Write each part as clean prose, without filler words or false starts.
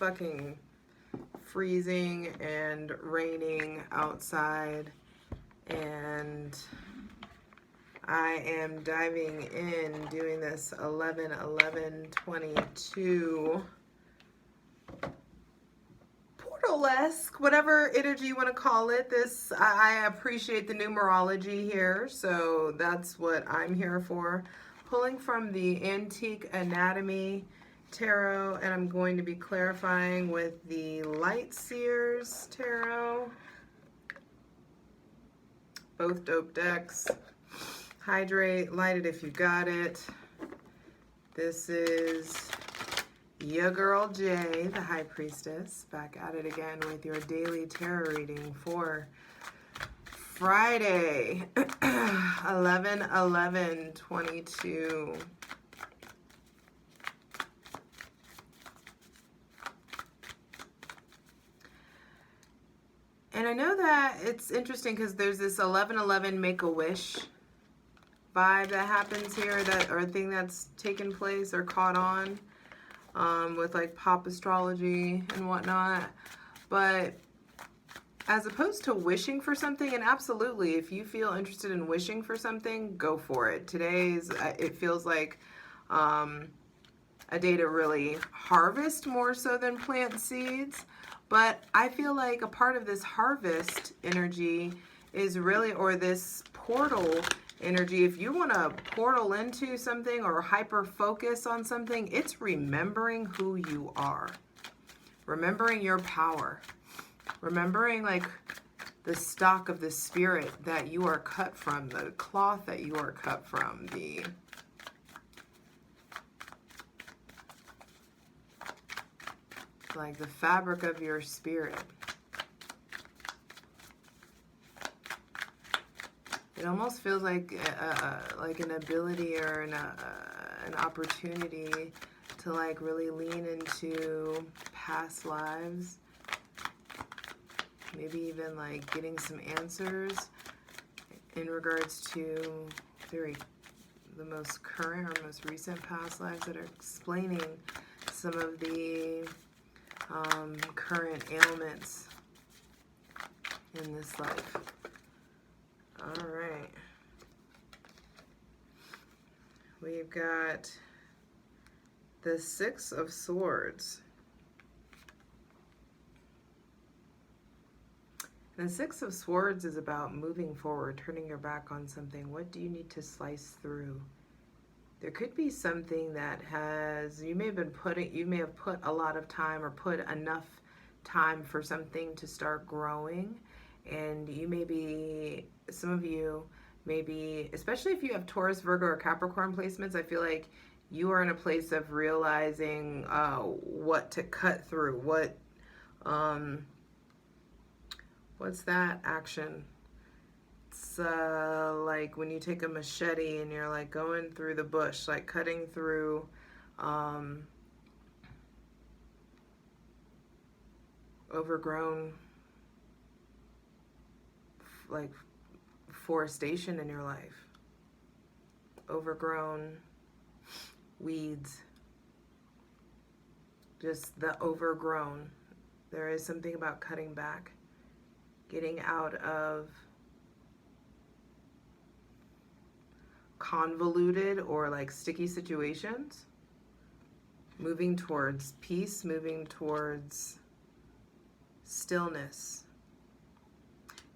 fucking freezing and raining outside, and I am diving in, doing this 11-11-22 portal-esque, whatever energy you want to call it. This, I appreciate the numerology here, so that's what I'm here for. Pulling from the Antique Anatomy Tarot, and I'm going to be clarifying with the Light Seers Tarot. Both dope decks. Hydrate, light it if you got it. This is your girl Jay, the High Priestess, back at it again with your daily tarot reading for Friday, 11-11-22. And I know that it's interesting because there's this 11-11 Make-A-Wish vibe that happens here, that, or thing that's taken place or caught on with like pop astrology and whatnot. But as opposed to wishing for something, and absolutely, if you feel interested in wishing for something, go for it. Today's, it feels like a day to really harvest more so than plant seeds. But I feel like a part of this harvest energy is really, or this portal energy, if you want to portal into something or hyper focus on something, it's remembering who you are, remembering your power, remembering like the stock of the spirit that you are cut from, the cloth that you are cut from, the like the fabric of your spirit. It almost feels like an ability or an opportunity to like really lean into past lives. Maybe even like getting some answers in regards to the most current or most recent past lives that are explaining some of the current ailments in this life. All right. We've got the Six of Swords. And the Six of Swords is about moving forward, turning your back on something. What do you need to slice through? There could be something that you may have put a lot of time or put enough time for something to start growing. And you may be, some of you maybe, especially if you have Taurus, Virgo, or Capricorn placements, I feel like you are in a place of realizing what to cut through. What's that action? It's like when you take a machete and you're like going through the bush, like cutting through overgrown like forestation in your life, overgrown weeds, just the overgrown. There is something about cutting back, getting out of convoluted or like sticky situations, moving towards peace, moving towards stillness.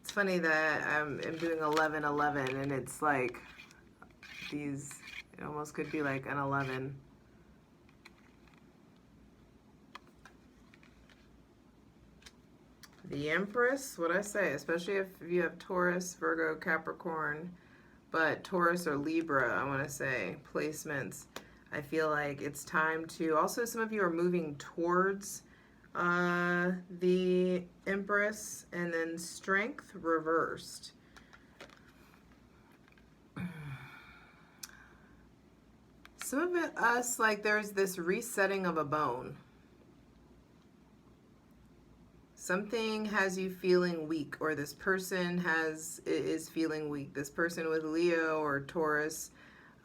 It's funny that I'm doing 11-11 and it's like these, it almost could be like an 11. The Empress, what I say, especially if you have Taurus, Virgo, Capricorn, but Taurus or Libra, I want to say, placements. I feel like it's time to, also some of you are moving towards the Empress, and then Strength reversed. Some of us, like there's this resetting of a bone. Something has you feeling weak, or this person is feeling weak. This person with Leo or Taurus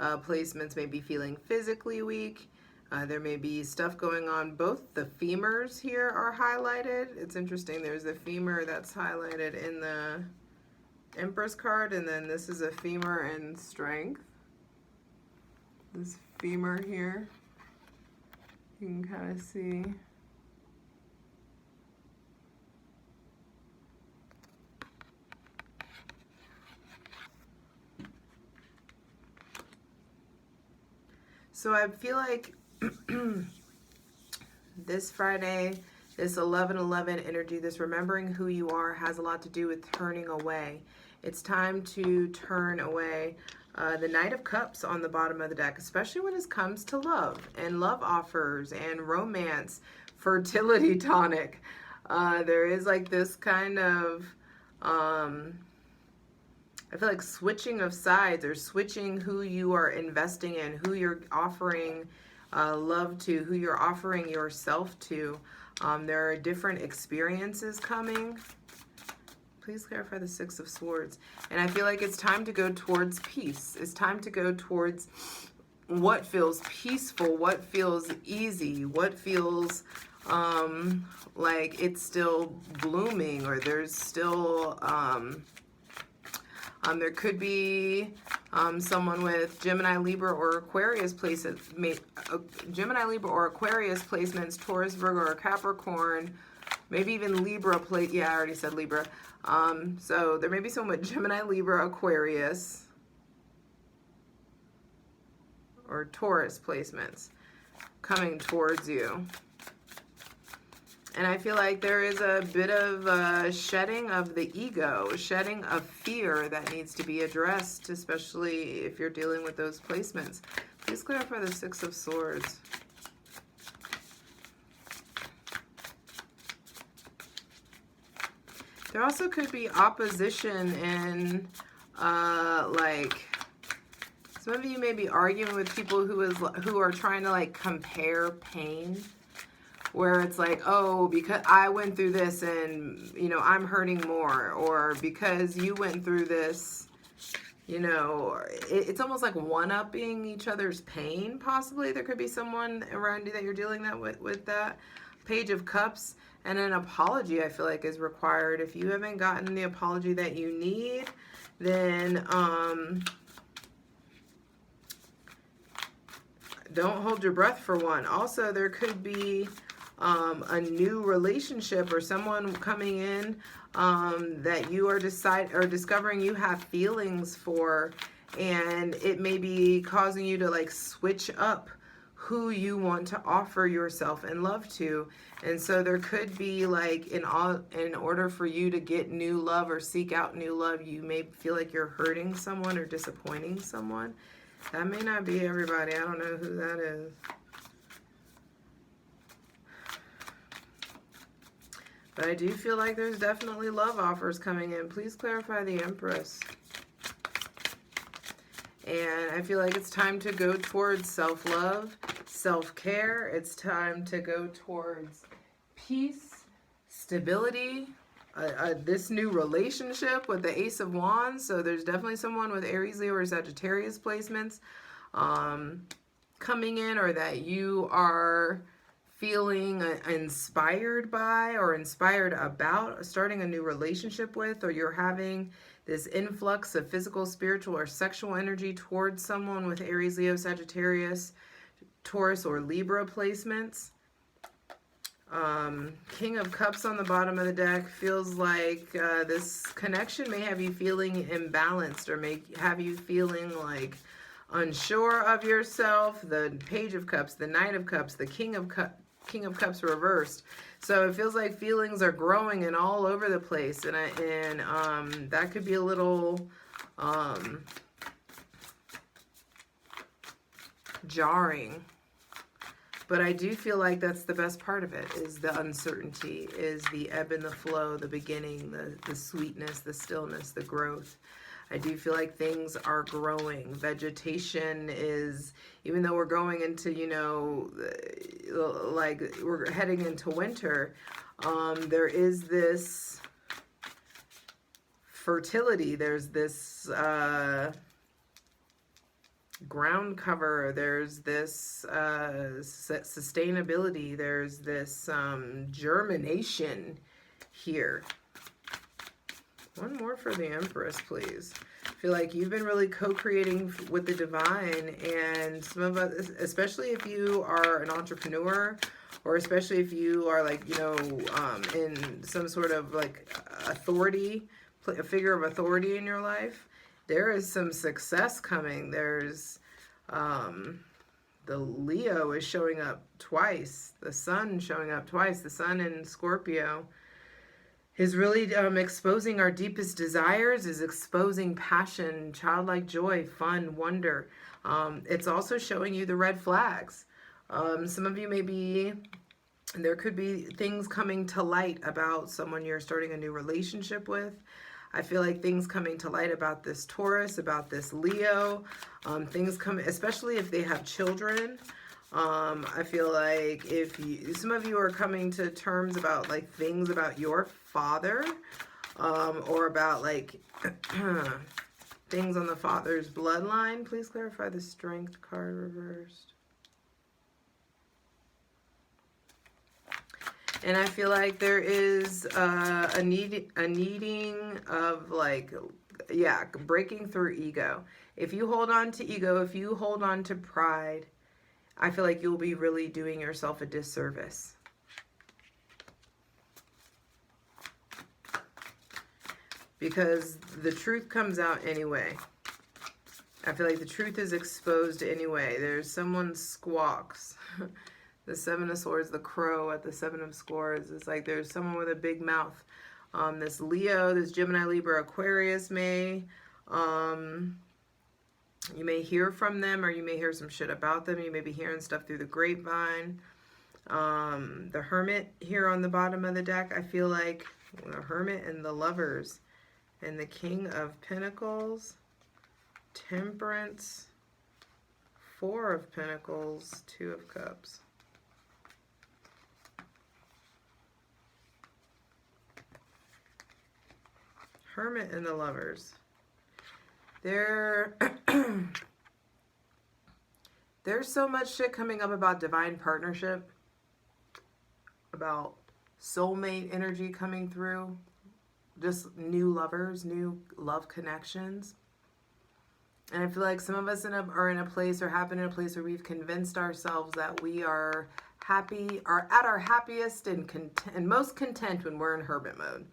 placements may be feeling physically weak. There may be stuff going on. Both the femurs here are highlighted. It's interesting. There's a femur that's highlighted in the Empress card, and then this is a femur in strength. This femur here, you can kind of see. So I feel like this Friday, this 11/11 energy, this remembering who you are, has a lot to do with turning away. It's time to turn away. The Knight of Cups on the bottom of the deck, especially when it comes to love and love offers and romance, fertility tonic. There is like this kind of, I feel like switching of sides, or switching who you are investing in, who you're offering love to, who you're offering yourself to. There are different experiences coming. Please clarify the Six of Swords. And I feel like it's time to go towards peace. It's time to go towards what feels peaceful, what feels easy, what feels like it's still blooming, or there's still... there could be someone with Gemini, Libra, or Aquarius placements, Gemini, Libra, or Aquarius placements, Taurus, Virgo, or Capricorn, maybe even Libra yeah, I already said Libra. So there may be someone with Gemini, Libra, Aquarius, or Taurus placements coming towards you. And I feel like there is a bit of shedding of the ego, shedding of fear that needs to be addressed, especially if you're dealing with those placements. Please clarify the Six of Swords. There also could be opposition in, like, some of you may be arguing with people who are trying to, like, compare pain. Where it's like, oh, because I went through this and, you know, I'm hurting more. Or because you went through this, you know, it's almost like one-upping each other's pain, possibly. There could be someone around you that you're dealing with that. Page of Cups. And an apology, I feel like, is required. If you haven't gotten the apology that you need, then don't hold your breath for one. Also, there could be a new relationship or someone coming in that you are discovering you have feelings for, and it may be causing you to like switch up who you want to offer yourself and love to. And so there could be like in order for you to get new love or seek out new love, you may feel like you're hurting someone or disappointing someone. That may not be everybody. I don't know who that is. But I do feel like there's definitely love offers coming in. Please clarify the Empress. And I feel like it's time to go towards self-love, self-care. It's time to go towards peace, stability, this new relationship with the Ace of Wands. So there's definitely someone with Aries, Leo, or Sagittarius placements coming in, or that you are feeling inspired by or inspired about starting a new relationship with, or you're having this influx of physical, spiritual, or sexual energy towards someone with Aries, Leo, Sagittarius, Taurus, or Libra placements. King of Cups on the bottom of the deck feels like this connection may have you feeling imbalanced, or may have you feeling like unsure of yourself. The Page of Cups, the Knight of Cups, the King of Cups reversed. So it feels like feelings are growing and all over the place, and that could be a little jarring. But I do feel like that's the best part of it, is the uncertainty, is the ebb and the flow, the beginning, the sweetness, the stillness, the growth. I do feel like things are growing. Vegetation is, even though we're going into, you know, like we're heading into winter, there is this fertility. There's this ground cover. There's this sustainability. There's this germination here. One more for the Empress, please. I feel like you've been really co-creating with the divine, and some of us, especially if you are an entrepreneur, or especially if you are like, you know, in some sort of like authority, a figure of authority in your life, there is some success coming. There's the Leo is showing up twice. The Sun showing up twice. The Sun in Scorpio is really exposing our deepest desires, is exposing passion, childlike joy, fun, wonder. It's also showing you the red flags. Some of you may be, there could be things coming to light about someone you're starting a new relationship with. I feel like things coming to light about this Taurus, about this Leo, things coming, especially if they have children. I feel like if you, some of you are coming to terms about like things about your father, or about like things on the father's bloodline. Please clarify the Strength card reversed. And I feel like there is a needing of like, yeah, breaking through ego. If you hold on to ego, if you hold on to pride, I feel like you'll be really doing yourself a disservice. Because the truth comes out anyway. I feel like the truth is exposed anyway. There's someone squawks. The Seven of Swords, the crow at the Seven of Swords. It's like there's someone with a big mouth. This Leo, this Gemini, Libra, Aquarius may... you may hear from them, or you may hear some shit about them. You may be hearing stuff through the grapevine. The Hermit here on the bottom of the deck, I feel like the Hermit and the Lovers. And the King of Pentacles, Temperance, Four of Pentacles, Two of Cups. Hermit and the Lovers. There's so much shit coming up about divine partnership, about soulmate energy coming through, just new lovers, new love connections. And I feel like some of us are in a place, or have been in a place, where we've convinced ourselves that we are happy, are at our happiest and most content when we're in hermit mode.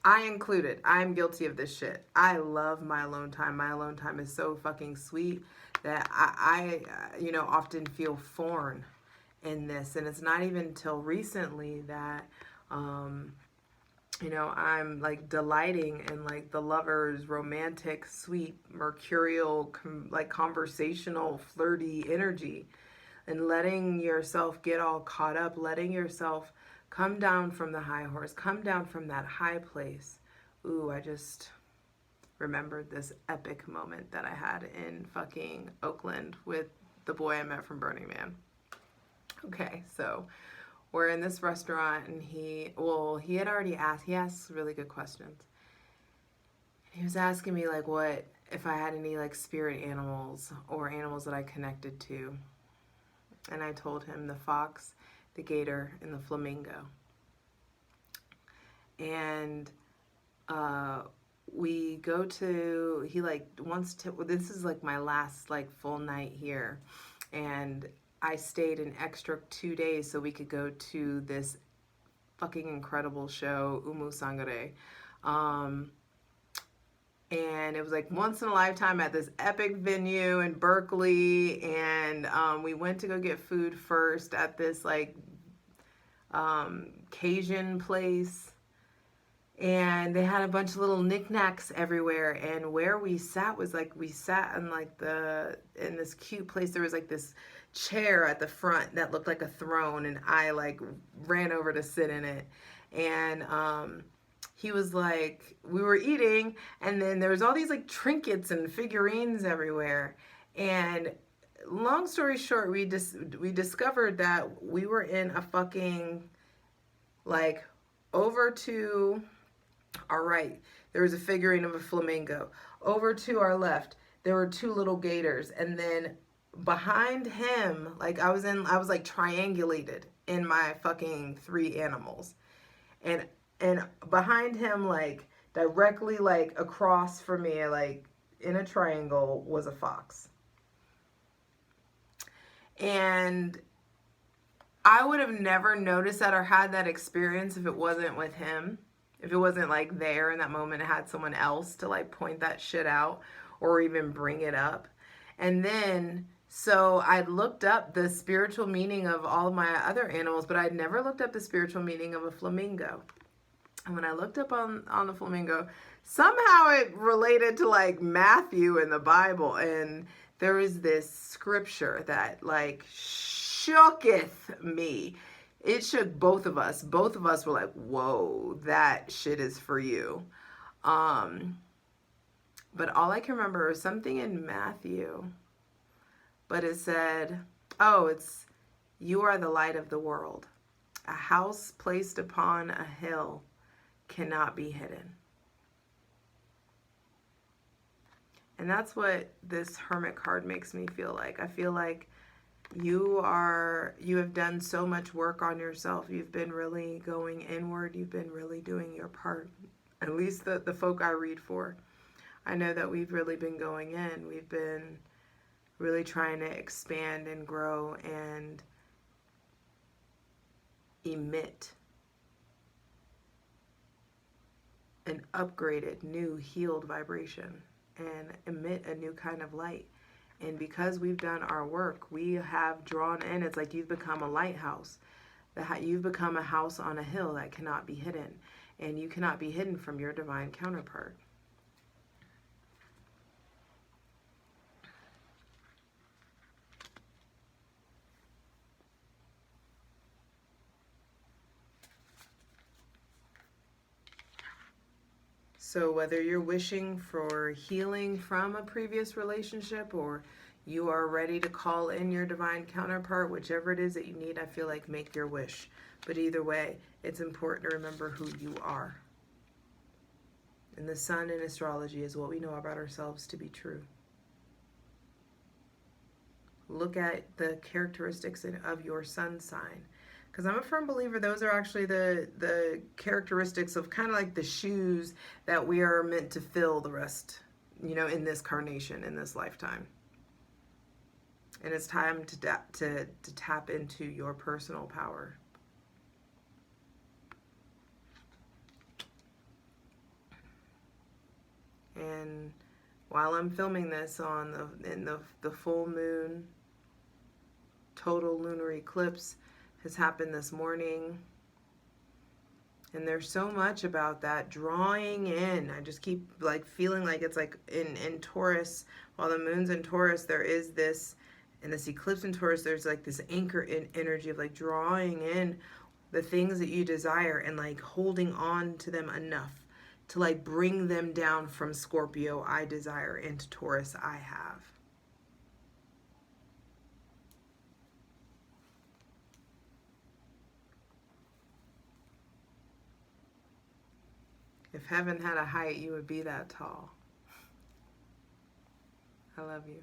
I included. I'm guilty of this shit. I love my alone time. My alone time is so fucking sweet that I you know, often feel foreign in this. And it's not even till recently that, you know, I'm like delighting in like the Lovers, romantic, sweet, mercurial, like conversational, flirty energy, and letting yourself get all caught up, letting yourself come down from the high horse, come down from that high place. Ooh, I just remembered this epic moment that I had in fucking Oakland with the boy I met from Burning Man. Okay, so we're in this restaurant, and he had already asked, he asked really good questions. He was asking me like what, if I had any like spirit animals or animals that I connected to. And I told him the fox, the gator, and the flamingo. And we go to, he like wants to, this is like my last like full night here. And I stayed an extra 2 days so we could go to this fucking incredible show, Umu Sangare. And it was like once in a lifetime at this epic venue in Berkeley. And we went to go get food first at this like Cajun place. And they had a bunch of little knickknacks everywhere. And where we sat was like, we sat in like in this cute place. There was like this chair at the front that looked like a throne, and I like ran over to sit in it. And he was like, we were eating, and then there was all these like trinkets and figurines everywhere. And long story short, we discovered that we were in a fucking like over to our right, there was a figurine of a flamingo. Over to our left, there were two little gators, and then behind him, like I was like triangulated in my fucking three animals, and behind him, like directly like across from me, like in a triangle, was a fox. And I would have never noticed that or had that experience if it wasn't with him. If it wasn't like there in that moment, it had someone else to like point that shit out or even bring it up. And then, so I looked up the spiritual meaning of all of my other animals, but I'd never looked up the spiritual meaning of a flamingo. And when I looked up on the flamingo, somehow it related to like Matthew in the Bible. And there is this scripture that like shooketh me. It shook both of us. Both of us were like, whoa, that shit is for you. But all I can remember is something in Matthew. But it said, oh, it's, you are the light of the world. A house placed upon a hill cannot be hidden. And that's what this Hermit card makes me feel like. I feel like you have done so much work on yourself. You've been really going inward. You've been really doing your part. At least the folk I read for. I know that we've really been going in. We've been really trying to expand and grow and emit an upgraded, new, healed vibration and emit a new kind of light. And because we've done our work, we have drawn in, it's like you've become a lighthouse. You've become a house on a hill that cannot be hidden. And you cannot be hidden from your divine counterpart. So whether you're wishing for healing from a previous relationship or you are ready to call in your divine counterpart, whichever it is that you need, I feel like make your wish. But either way, it's important to remember who you are. And the sun in astrology is what we know about ourselves to be true. Look at the characteristics of your sun sign. Because I'm a firm believer those are actually the characteristics of kind of like the shoes that we are meant to fill the rest, in this carnation, in this lifetime. And it's time to tap into your personal power. And while I'm filming this in the full moon, total lunar eclipse has happened this morning. And there's so much about that drawing in. I just keep like feeling like it's like in Taurus, while the moon's in Taurus, there is this, in this eclipse in Taurus, there's like this anchor in energy of like drawing in the things that you desire and like holding on to them enough to like bring them down from Scorpio, I desire, into Taurus, I have. If heaven had a height, you would be that tall. I love you.